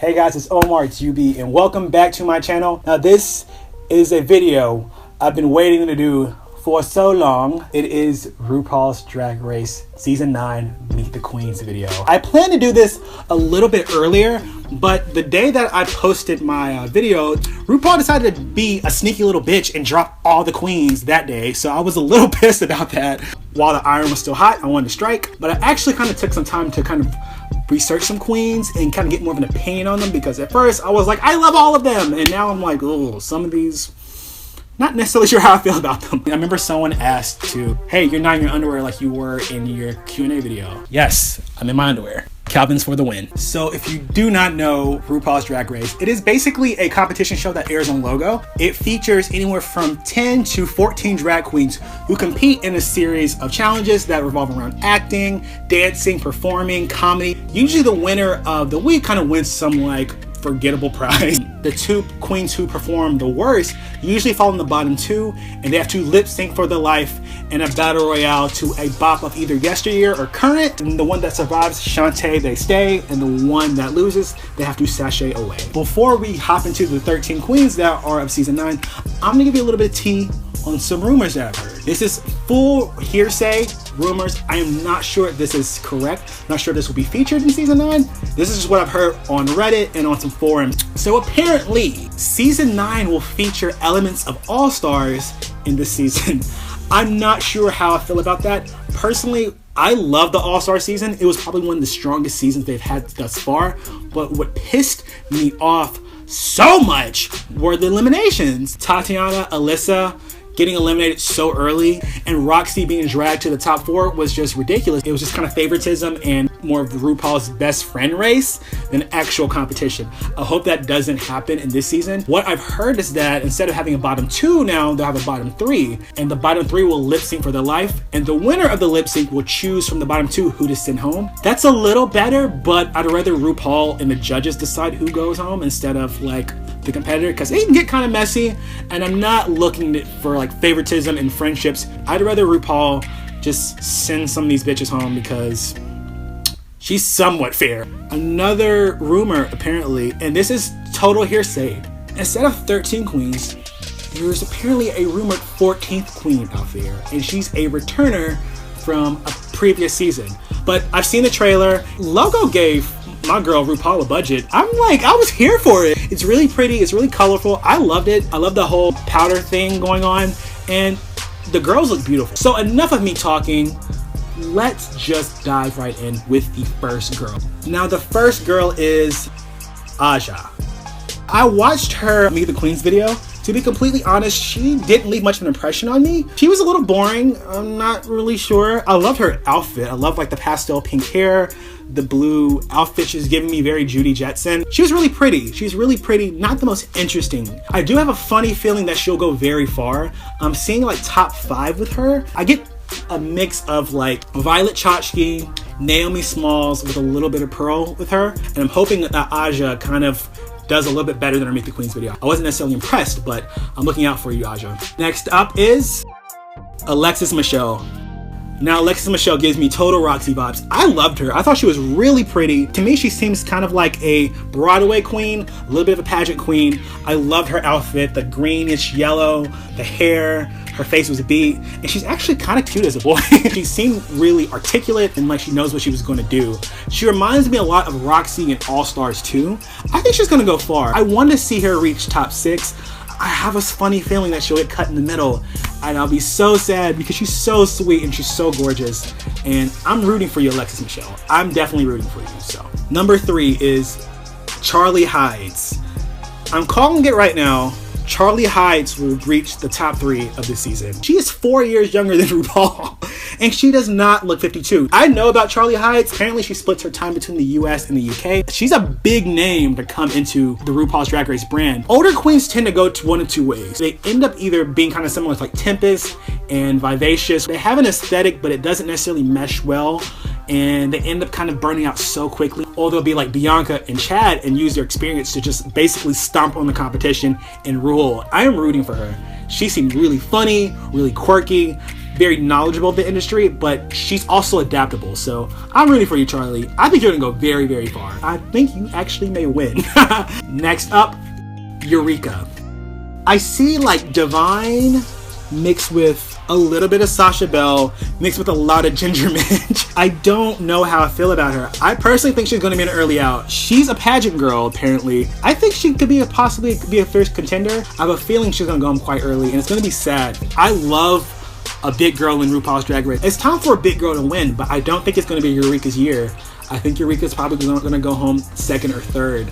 Hey guys, it's Rupaul'S and welcome back to my channel. Now this is a video I've been waiting to do for so long. It is RuPaul's Drag Race Season 9 Meet the Queens video. I planned to do this a little bit earlier, but the day that I posted my video, RuPaul decided to be a sneaky little bitch and drop all the queens that day. So I was a little pissed about that. While the iron was still hot, I wanted to strike, but I actually kind of took some time to kind of research some queens and kind of get more of an opinion on them, because at first I was like, I love all of them, and now I'm like, oh, some of these, not necessarily sure how I feel about them. I remember someone asked to, hey, you're not in your underwear like you were in your Q&A video. Yes, I'm in my underwear. Calvin's for the win. So if you do not know RuPaul's Drag Race, it is basically a competition show that airs on Logo. It features anywhere from 10 to 14 drag queens who compete in a series of challenges that revolve around acting, dancing, performing, comedy. Usually the winner of the week kind of wins some like forgettable prize. The two queens who perform the worst usually fall in the bottom two, and they have to lip sync for their life in a battle royale to a bop of either yesteryear or current. And the one that survives, Shantae, they stay, and the one that loses, they have to sashay away. Before we hop into the 13 queens that are of season 9, I'm gonna give you a little bit of tea on some rumors that I've heard. This is full hearsay rumors. I am not sure if this is correct. I'm not sure this will be featured in season 9. This is just what I've heard on Reddit and on some forums. So apparently season 9 will feature elements of All Stars in this season. I'm not sure how I feel about that. Personally, I love the All Star season. It was probably one of the strongest seasons they've had thus far. But what pissed me off so much were the eliminations. Tatiana, Alyssa getting eliminated so early, and Roxy being dragged to the top 4 was just ridiculous. It was just kind of favoritism and more of RuPaul's best friend race than actual competition. I hope that doesn't happen in this season. What I've heard is that instead of having a bottom 2 now, they'll have a bottom 3, and the bottom 3 will lip sync for their life, and the winner of the lip sync will choose from the bottom 2 who to send home. That's a little better, but I'd rather RuPaul and the judges decide who goes home instead of like the competitor, because it can get kind of messy, and I'm not looking for like favoritism and friendships. I'd rather RuPaul just send some of these bitches home because she's somewhat fair. Another rumor apparently, and this is total hearsay, instead of 13 queens, there's apparently a rumored 14th queen out there, and she's a returner from a previous season. But I've seen the trailer. Logo gave my girl RuPaul a budget. I'm like, I was here for it. It's really pretty, it's really colorful. I loved it. I love the whole powder thing going on, and the girls look beautiful. So enough of me talking. Let's just dive right in with the first girl. Now the first girl is Aja. I watched her Meet the Queens video. To be completely honest, she didn't leave much of an impression on me. She was a little boring. I'm not really sure. I love her outfit. I love like the pastel pink hair, the blue outfit. She's giving me very Judy Jetson. She was really pretty. She's really pretty, not the most interesting. I do have a funny feeling that she'll go very far. I'm seeing like top 5 with her. I get a mix of like Violet Chachki, Naomi Smalls with a little bit of Pearl with her. And I'm hoping that Aja kind of does a little bit better than her Meet the Queens video. I wasn't necessarily impressed, but I'm looking out for you, Aja. Next up is Alexis Michelle. Now, Alexis Michelle gives me total Roxy vibes. I loved her. I thought she was really pretty. To me, she seems kind of like a Broadway queen, a little bit of a pageant queen. I loved her outfit, the greenish yellow, the hair, her face was beat, and she's actually kind of cute as a boy. She seemed really articulate and like she knows what she was going to do. She reminds me a lot of Roxy and All Stars too. I think she's going to go far. I want to see her reach top 6. I have a funny feeling that she'll get cut in the middle, and I'll be so sad because she's so sweet and she's so gorgeous, and I'm rooting for you, Alexis Michelle. I'm definitely rooting for you. So number 3 is Charlie Hides. I'm calling it right now. Charlie Hides will reach the top 3 of this season. She is 4 years younger than RuPaul, and she does not look 52. I know about Charlie Hides. Apparently she splits her time between the US and the UK. She's a big name to come into the RuPaul's Drag Race brand. Older queens tend to go to one of 2 ways. They end up either being kind of similar to like Tempest and Vivacious. They have an aesthetic, but it doesn't necessarily mesh well, and they end up kind of burning out so quickly. Or they'll be like Bianca and Chad and use their experience to just basically stomp on the competition and rule. I am rooting for her. She seemed really funny, really quirky. very knowledgeable of the industry, but she's also adaptable. So I'm rooting for you, Charlie. I think you're gonna go very, very far. I think you actually may win. Next up, Eureka. I see like Divine mixed with a little bit of Sasha Bell mixed with a lot of Ginger Minj. I don't know how I feel about her. I personally think she's going to be an early out. She's a pageant girl, apparently. I think she could be possibly be a fierce contender. I have a feeling she's going to go home quite early, and it's going to be sad. I love a big girl in RuPaul's Drag Race. It's time for a big girl to win, but I don't think it's going to be Eureka's year. I think Eureka's probably going to go home second or third.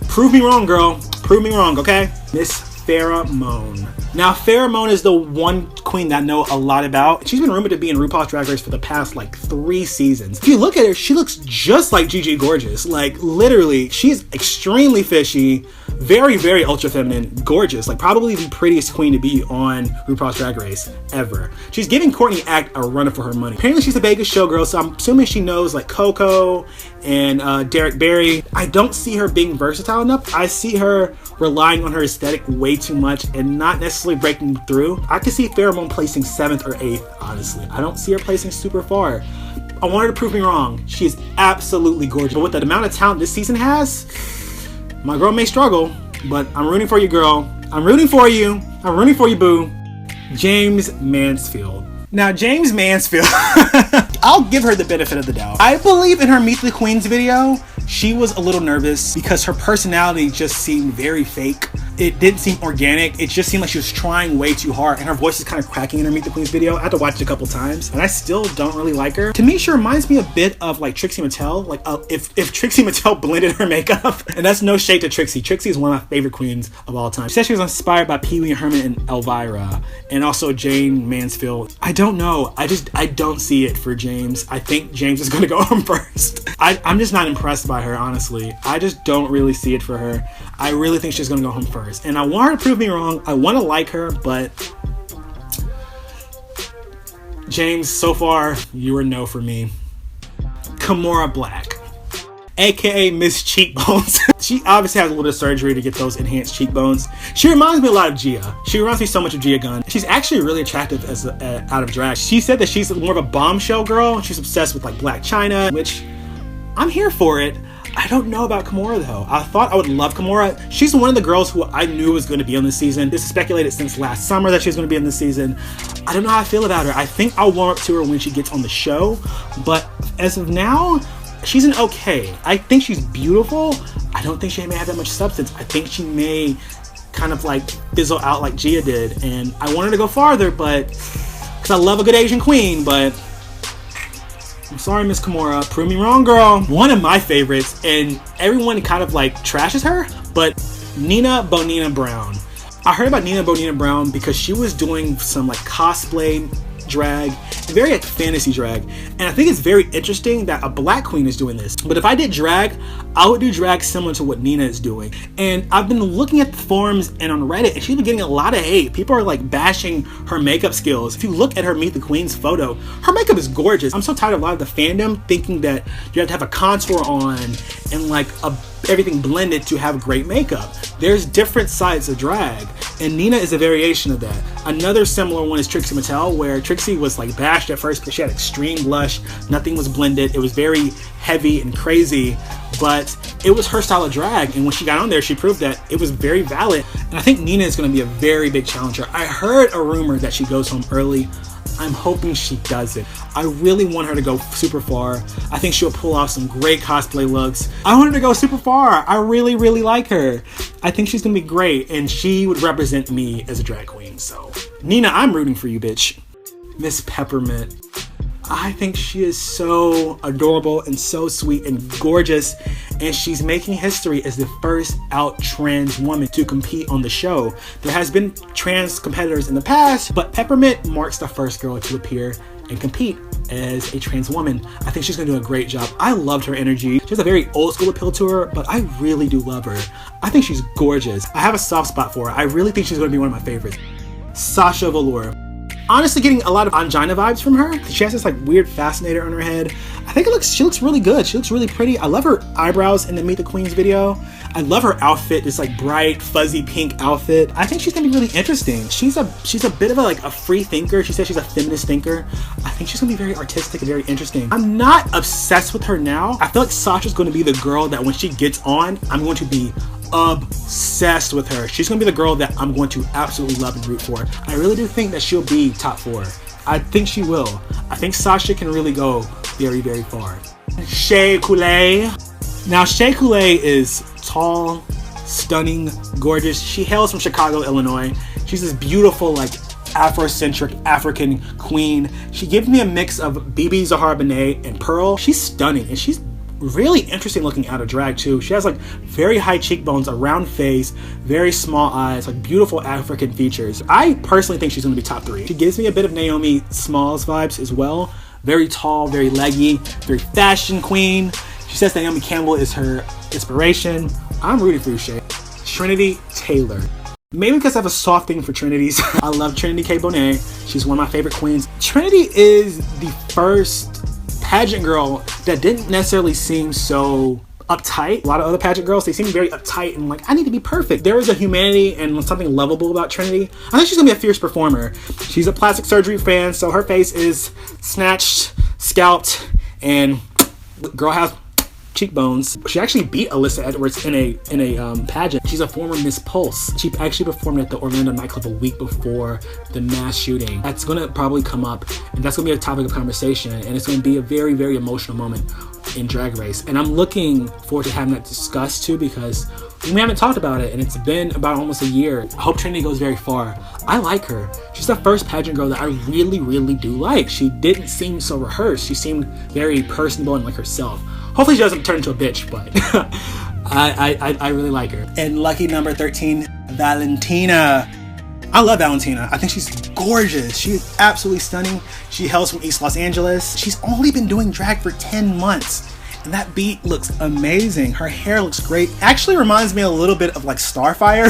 Prove me wrong, girl. Prove me wrong, okay? Miss Pheromone. Now, Pheromone is the one queen that I know a lot about. She's been rumored to be in RuPaul's Drag Race for the past like 3 seasons. If you look at her, she looks just like Gigi Gorgeous. Like literally, she's extremely fishy, very, very ultra feminine, gorgeous. Like probably the prettiest queen to be on RuPaul's Drag Race ever. She's giving Courtney Act a run for her money. Apparently she's a Vegas showgirl, so I'm assuming she knows like Coco and Derek Barry. I don't see her being versatile enough. I see her relying on her aesthetic way too much and not necessarily breaking through. I could see Pheromone placing 7th or 8th, honestly. I don't see her placing super far. I want her to prove me wrong. She is absolutely gorgeous. But with the amount of talent this season has, my girl may struggle, but I'm rooting for you, girl. I'm rooting for you. I'm rooting for you, boo. James Mansfield. Now, James Mansfield, I'll give her the benefit of the doubt. I believe in her Meet the Queens video, she was a little nervous because her personality just seemed very fake. It didn't seem organic. It just seemed like she was trying way too hard, and her voice is kind of cracking in her Meet the Queens video. I had to watch it a couple times, and I still don't really like her. To me, she reminds me a bit of like Trixie Mattel. Like if Trixie Mattel blended her makeup, and that's no shade to Trixie. Trixie is one of my favorite queens of all time. She said she was inspired by Pee Wee Herman and Elvira, and also Jane Mansfield. I don't know. I don't see it for James. I think James is gonna go home first. I'm just not impressed by her, honestly. I just don't really see it for her. I really think she's gonna go home first. And I want her to prove me wrong. I want to like her, but James, so far, you are no for me. Kimora Black, aka Miss Cheekbones. She obviously has a little bit of surgery to get those enhanced cheekbones. She reminds me a lot of Gia. She reminds me so much of Gia Gunn. She's actually really attractive as out of drag. She said that she's more of a bombshell girl. She's obsessed with like Black China, which I'm here for it. I don't know about Kimora though. I thought I would love Kimora. She's one of the girls who I knew was going to be on this season. This is speculated since last summer that she's going to be in this season. I don't know how I feel about her. I think I'll warm up to her when she gets on the show, but as of now, she's an okay. I think she's beautiful. I don't think she may have that much substance. I think she may kind of like fizzle out like Gia did, and I want her to go farther, but because I love a good Asian queen, but I'm sorry, Miss Kimora. Prove me wrong, girl. One of my favorites, and everyone kind of like trashes her, but Nina Bonina Brown. I heard about Nina Bonina Brown because she was doing some like cosplay drag, very like fantasy drag, and I think it's very interesting that a Black queen is doing this. But if I did drag, I would do drag similar to what Nina is doing. And I've been looking at the forums and on Reddit, and she's been getting a lot of hate. People are like bashing her makeup skills. If you look at her Meet the Queens photo, her makeup is gorgeous. I'm so tired of a lot of the fandom thinking that you have to have a contour on and like everything blended to have great makeup. There's different sides of drag, and Nina is a variation of that. Another similar one is Trixie Mattel, where Trixie was like bashed at first because she had extreme blush, nothing was blended, it was very heavy and crazy, but it was her style of drag, and when she got on there, she proved that it was very valid. And I think Nina is going to be a very big challenger. I heard a rumor that she goes home early. I'm hoping she doesn't. I really want her to go super far. I think she'll pull off some great cosplay looks. I want her to go super far. I really, really like her. I think she's gonna be great, and she would represent me as a drag queen. So, Nina, I'm rooting for you, bitch. Miss Peppermint. I think she is so adorable and so sweet and gorgeous, and she's making history as the first out trans woman to compete on the show. There has been trans competitors in the past, but Peppermint marks the first girl to appear and compete as a trans woman. I think she's gonna do a great job. I loved her energy. She has a very old school appeal to her, but I really do love her. I think she's gorgeous. I have a soft spot for her. I really think she's gonna be one of my favorites. Sasha Velour. honestly getting a lot of angina vibes from her. She has this like weird fascinator on her head. I think she looks really good. She looks really pretty. I love her eyebrows in the Meet the Queens video. I love her outfit, this like bright, fuzzy pink outfit. I think she's gonna be really interesting. She's a bit of a free thinker. She says she's a feminist thinker. I think she's gonna be very artistic and very interesting. I'm not obsessed with her now. I feel like Sasha's gonna be the girl that when she gets on, I'm going to be obsessed with her. She's gonna be the girl that I'm going to absolutely love and root for. I really do think that she'll be top 4. I think she will. I think Sasha can really go very, very far. Shea Coulee. Now Shea Coulee is tall, stunning, gorgeous. She hails from Chicago, Illinois. She's this beautiful, like Afrocentric African queen. She gives me a mix of Bibi Zahara Benet and Pearl. She's stunning and she's really interesting looking out of drag too. She has like very high cheekbones, a round face, very small eyes, like beautiful African features. I personally think she's gonna be top 3. She gives me a bit of Naomi Smalls vibes as well. Very tall, very leggy, very fashion queen. She says Naomi Campbell is her inspiration. I'm rooting for you, Shay. Trinity Taylor. Maybe because I have a soft thing for Trinities. I love Trinity K. Bonet. She's one of my favorite queens. Trinity is the first pageant girl that didn't necessarily seem so uptight. A lot of other pageant girls, they seem very uptight and like, I need to be perfect. There was a humanity and something lovable about Trinity. I think she's gonna be a fierce performer. She's a plastic surgery fan, so her face is snatched, scalped, and girl has cheekbones. She actually beat Alyssa Edwards in a pageant. She's a former Miss Pulse. She actually performed at the Orlando nightclub a week before the mass shooting. That's gonna probably come up, and that's gonna be a topic of conversation, and it's gonna be a very, very emotional moment in Drag Race. And I'm looking forward to having that discussed too, because we haven't talked about it and it's been about almost a year. I hope Trinity goes very far. I like her. She's the first pageant girl that I really, really do like. She didn't seem so rehearsed. She seemed very personable and like herself. Hopefully she doesn't turn into a bitch, but I really like her. And lucky number 13, Valentina. I love Valentina. I think she's gorgeous. She is absolutely stunning. She hails from East Los Angeles. She's only been doing drag for 10 months. And that beat looks amazing. Her hair looks great. Actually reminds me a little bit of like Starfire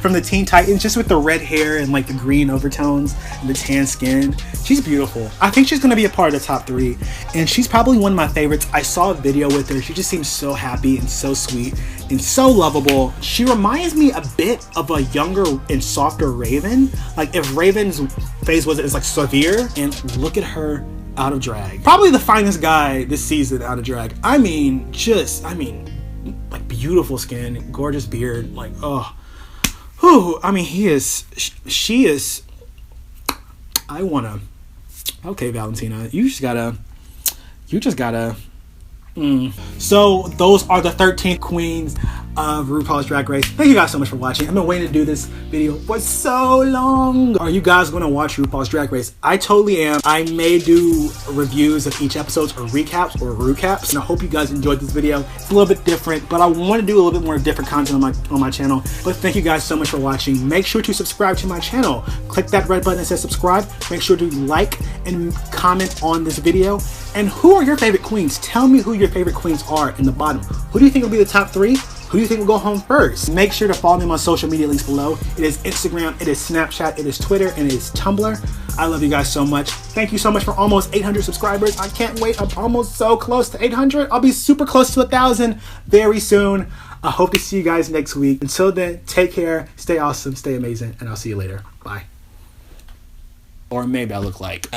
from the Teen Titans, just with the red hair and like the green overtones and the tan skin. She's beautiful. I think she's gonna be a part of the top 3. And she's probably one of my favorites. I saw a video with her. She just seems so happy and so sweet and so lovable. She reminds me a bit of a younger and softer Raven. Like if Raven's face was like severe, and look at her out of drag. Probably the finest guy this season out of drag. I mean, like beautiful skin, gorgeous beard, like, oh, whew, I mean, she is, I wanna, okay, Valentina, you just gotta, So those are the 13 queens of RuPaul's Drag Race. Thank you guys so much for watching. I've been waiting to do this video for so long. Are you guys gonna watch RuPaul's Drag Race? I totally am. I may do reviews of each episode or recaps or rucaps, and I hope you guys enjoyed this video. It's a little bit different, but I want to do a little bit more different content on my channel. But thank you guys so much for watching. Make sure to subscribe to my channel. Click that red button that says subscribe. Make sure to like and comment on this video. And who are your favorite queens? Tell me who your favorite queens are in the bottom. Who do you think will be the top 3? Who do you think will go home first? Make sure to follow me on my social media links below. It is Instagram, it is Snapchat, it is Twitter, and it is Tumblr. I love you guys so much. Thank you so much for almost 800 subscribers. I can't wait. I'm almost so close to 800. I'll be super close to 1,000 very soon. I hope to see you guys next week. Until then, take care, stay awesome, stay amazing, and I'll see you later. Bye. Or maybe I look like...